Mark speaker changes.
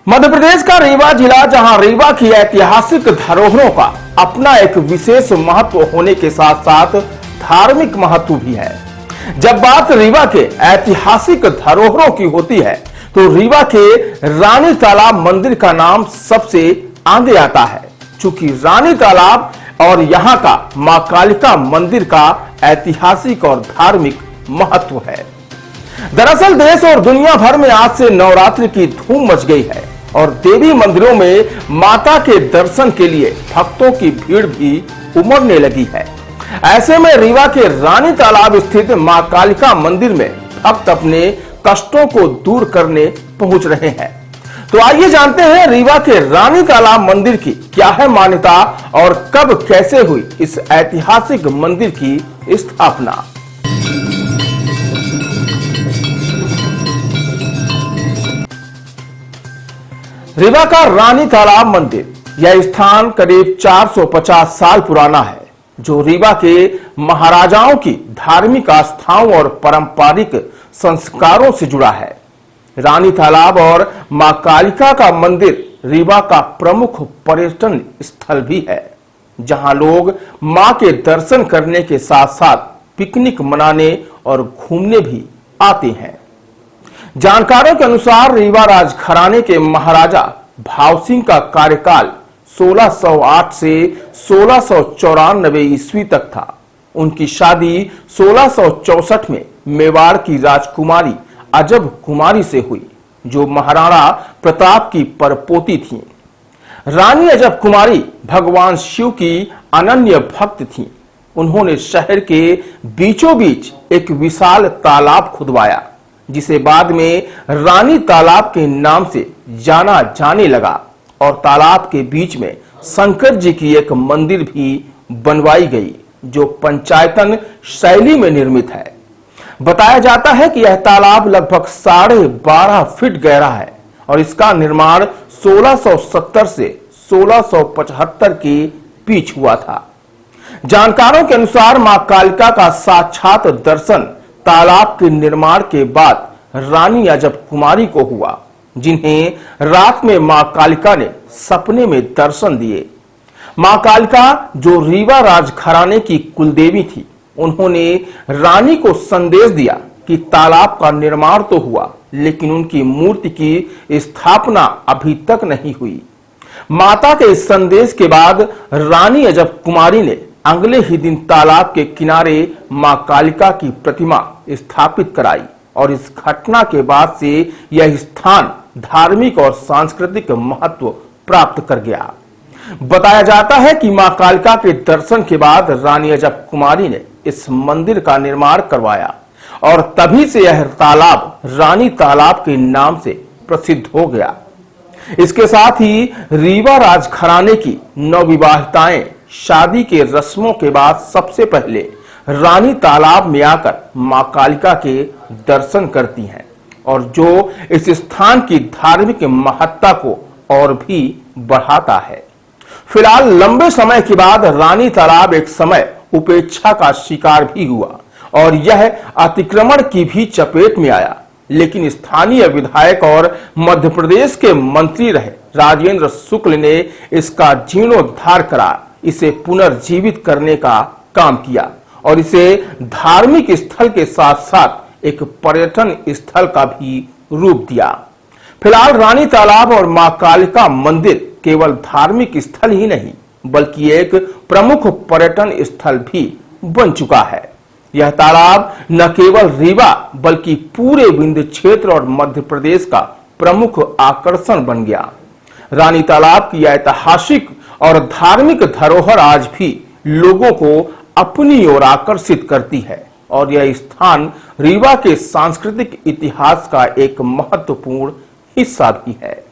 Speaker 1: मध्य प्रदेश का रीवा जिला, जहां रीवा की ऐतिहासिक धरोहरों का अपना एक विशेष महत्व होने के साथ साथ धार्मिक महत्व भी है। जब बात रीवा के ऐतिहासिक धरोहरों की होती है तो रीवा के रानी तालाब मंदिर का नाम सबसे आगे आता है। चूंकि रानी तालाब और यहाँ का मां कालिका मंदिर का ऐतिहासिक और धार्मिक महत्व है। दरअसल देश और दुनिया भर में आज से नवरात्रि की धूम मच गई है और देवी मंदिरों में माता के दर्शन के लिए भक्तों की भीड़ भी उमड़ने लगी है। ऐसे में रीवा के रानी तालाब स्थित मां कालिका मंदिर में भक्त अपने कष्टों को दूर करने पहुंच रहे हैं। तो आइए जानते हैं रीवा के रानी तालाब मंदिर की क्या है मान्यता और कब कैसे हुई इस ऐतिहासिक मंदिर की स्थापना। रीवा का रानी तालाब मंदिर, यह स्थान करीब 450 साल पुराना है, जो रीवा के महाराजाओं की धार्मिक आस्थाओं और पारंपरिक संस्कारों से जुड़ा है। रानी तालाब और मां कालिका का मंदिर रीवा का प्रमुख पर्यटन स्थल भी है, जहां लोग मां के दर्शन करने के साथ साथ पिकनिक मनाने और घूमने भी आते हैं। जानकारों के अनुसार रीवा राजघराने के महाराजा भाव सिंह का कार्यकाल 1608 से 1694 ईस्वी तक था। उनकी शादी 1664 में मेवाड़ की राजकुमारी अजब कुमारी से हुई, जो महाराणा प्रताप की परपोती थी। रानी अजब कुमारी भगवान शिव की अनन्य भक्त थी। उन्होंने शहर के बीचों बीच एक विशाल तालाब खुदवाया, जिसे बाद में रानी तालाब के नाम से जाना जाने लगा, और तालाब के बीच में शंकर जी की एक मंदिर भी बनवाई गई, जो पंचायतन शैली में निर्मित है। बताया जाता है कि यह तालाब लगभग 12.5 फीट गहरा है और इसका निर्माण 1670 से 1675 के बीच हुआ था। जानकारों के अनुसार मां कालिका का साक्षात दर्शन तालाब के निर्माण के बाद रानी अजब कुमारी को हुआ, जिन्हें रात में मां कालिका ने सपने में दर्शन दिए। मां कालिका, जो रीवा राजघराने की कुलदेवी थी, उन्होंने रानी को संदेश दिया कि तालाब का निर्माण तो हुआ, लेकिन उनकी मूर्ति की स्थापना अभी तक नहीं हुई। माता के इस संदेश के बाद रानी अजब कुमारी ने अगले ही दिन तालाब के किनारे मां कालिका की प्रतिमा स्थापित कराई, और इस घटना के बाद से यह स्थान धार्मिक और सांस्कृतिक महत्व प्राप्त कर गया। बताया जाता है कि मां कालिका के दर्शन के बाद रानी अजब कुमारी ने इस मंदिर का निर्माण करवाया, और तभी से यह तालाब रानी तालाब के नाम से प्रसिद्ध हो गया। इसके साथ ही रीवा राजघराने की नवविवाहिताएं शादी के रस्मों के बाद सबसे पहले रानी तालाब में आकर मां कालिका के दर्शन करती हैं, और जो इस स्थान की धार्मिक महत्ता को और भी बढ़ाता है। फिलहाल लंबे समय के बाद रानी तालाब एक समय उपेक्षा का शिकार भी हुआ और यह अतिक्रमण की भी चपेट में आया, लेकिन स्थानीय विधायक और मध्य प्रदेश के मंत्री रहे राजेंद्र शुक्ल ने इसका जीर्णोद्धार करा, इसे पुनर्जीवित करने का काम किया और इसे धार्मिक स्थल के साथ साथ एक पर्यटन स्थल का भी रूप दिया। फिलहाल रानी तालाब और मां कालिका मंदिर केवल धार्मिक स्थल ही नहीं, बल्कि एक प्रमुख पर्यटन स्थल भी बन चुका है। यह तालाब न केवल रीवा बल्कि पूरे विंध्य क्षेत्र और मध्य प्रदेश का प्रमुख आकर्षण बन गया। रानी तालाब की ऐतिहासिक और धार्मिक धरोहर आज भी लोगों को अपनी ओर आकर्षित करती है, और यह स्थान रीवा के सांस्कृतिक इतिहास का एक महत्वपूर्ण हिस्सा भी है।